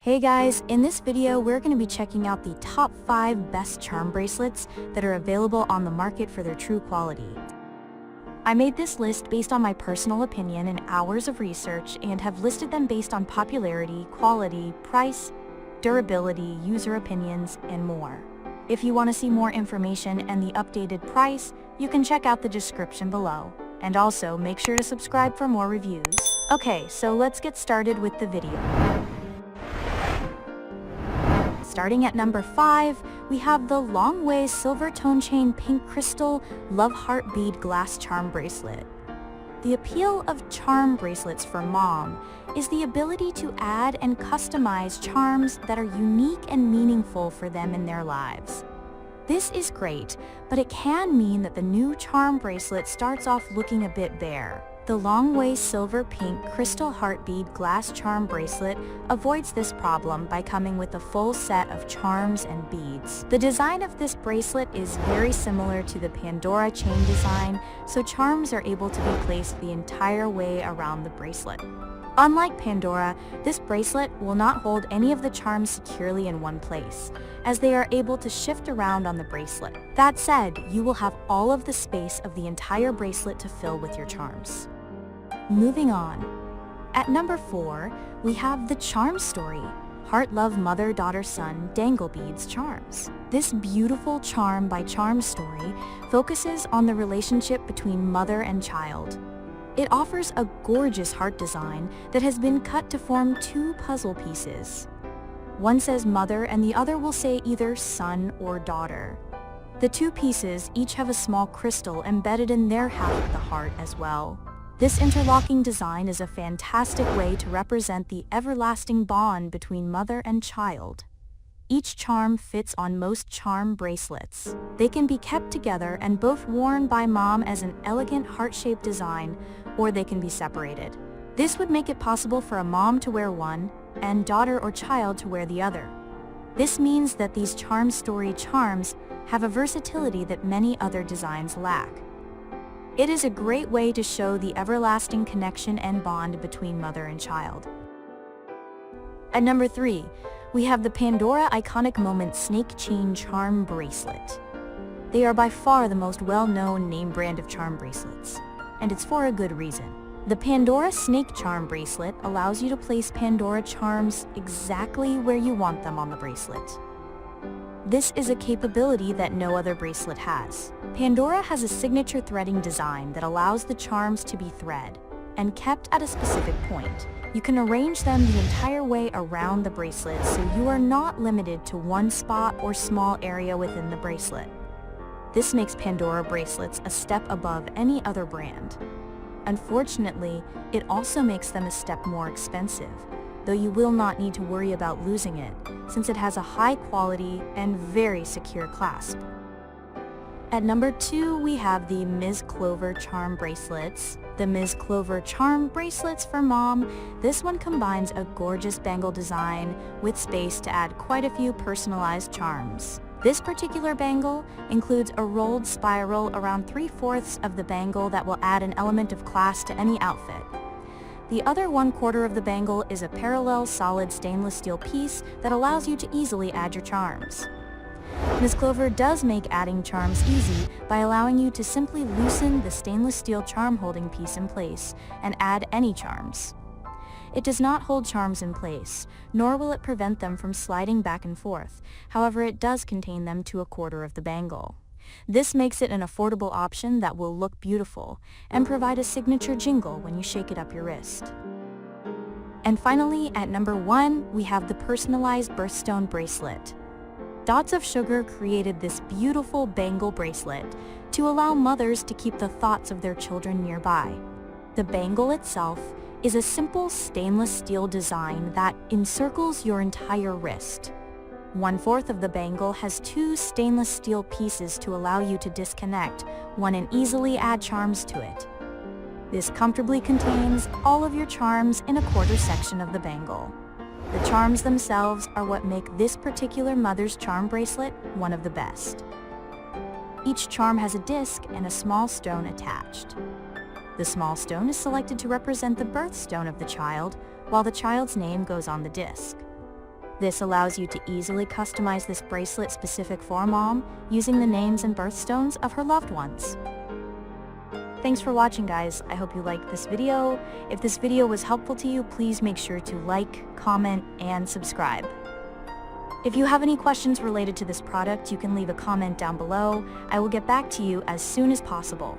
Hey guys, in this video we're going to be checking out the top 5 best charm bracelets that are available on the market for their true quality. I made this list based on my personal opinion and hours of research and have listed them based on popularity, quality, price, durability, user opinions, and more. If you want to see more information and the updated price, you can check out the description below. And also make sure to subscribe for more reviews. Okay, so let's get started with the video. Starting at number 5, we have the Long Way Silver Tone Chain Pink Crystal Love Heart Bead Glass Charm Bracelet. The appeal of charm bracelets for mom is the ability to add and customize charms that are unique and meaningful for them in their lives. This is great, but it can mean that the new charm bracelet starts off looking a bit bare. The Long Way Silver Pink Crystal Heart Bead Glass Charm Bracelet avoids this problem by coming with a full set of charms and beads. The design of this bracelet is very similar to the Pandora chain design, so charms are able to be placed the entire way around the bracelet. Unlike Pandora, this bracelet will not hold any of the charms securely in one place, as they are able to shift around on the bracelet. That said, you will have all of the space of the entire bracelet to fill with your charms. Moving on. At number 4, we have the CharmSStory Heart Love Mother Daughter Son Dangle Beads Charms. This beautiful charm by CharmSStory focuses on the relationship between mother and child. It offers a gorgeous heart design that has been cut to form 2 puzzle pieces. One says mother and the other will say either son or daughter. The 2 pieces each have a small crystal embedded in their half of the heart as well. This interlocking design is a fantastic way to represent the everlasting bond between mother and child. Each charm fits on most charm bracelets. They can be kept together and both worn by mom as an elegant heart-shaped design, or they can be separated. This would make it possible for a mom to wear one and daughter or child to wear the other. This means that these CharmSStory charms have a versatility that many other designs lack. It is a great way to show the everlasting connection and bond between mother and child. At number 3, we have the Pandora Iconic Moment Snake Chain Charm Bracelet. They are by far the most well-known name brand of charm bracelets, and it's for a good reason. The Pandora Snake Charm Bracelet allows you to place Pandora charms exactly where you want them on the bracelet. This is a capability that no other bracelet has. Pandora has a signature threading design that allows the charms to be thread and kept at a specific point. You can arrange them the entire way around the bracelet, so you are not limited to one spot or small area within the bracelet. This makes Pandora bracelets a step above any other brand. Unfortunately, it also makes them a step more expensive, though you will not need to worry about losing it, since it has a high quality and very secure clasp. At number 2, we have the Ms. Clover Charm Bracelets. The Ms. Clover Charm Bracelets for mom. This one combines a gorgeous bangle design with space to add quite a few personalized charms. This particular bangle includes a rolled spiral around 3/4 of the bangle that will add an element of class to any outfit. The other 1/4 of the bangle is a parallel solid stainless steel piece that allows you to easily add your charms. Ms. Clover does make adding charms easy by allowing you to simply loosen the stainless steel charm holding piece in place and add any charms. It does not hold charms in place, nor will it prevent them from sliding back and forth. However, it does contain them to 1/4 of the bangle. This makes it an affordable option that will look beautiful and provide a signature jingle when you shake it up your wrist. And finally, at number 1, we have the personalized Birthstone bracelet. Dots of Sugar created this beautiful bangle bracelet to allow mothers to keep the thoughts of their children nearby. The bangle itself is a simple stainless steel design that encircles your entire wrist. 1/4 of the bangle has 2 stainless steel pieces to allow you to disconnect one and easily add charms to it. This comfortably contains all of your charms in a 1/4 section of the bangle. The charms themselves are what make this particular mother's charm bracelet one of the best. Each charm has a disc and a small stone attached. The small stone is selected to represent the birthstone of the child, while the child's name goes on the disc. This allows you to easily customize this bracelet specific for Mom using the names and birthstones of her loved ones. Thanks for watching, guys. I hope you liked this video. If this video was helpful to you, please make sure to like, comment, and subscribe. If you have any questions related to this product, you can leave a comment down below. I will get back to you as soon as possible.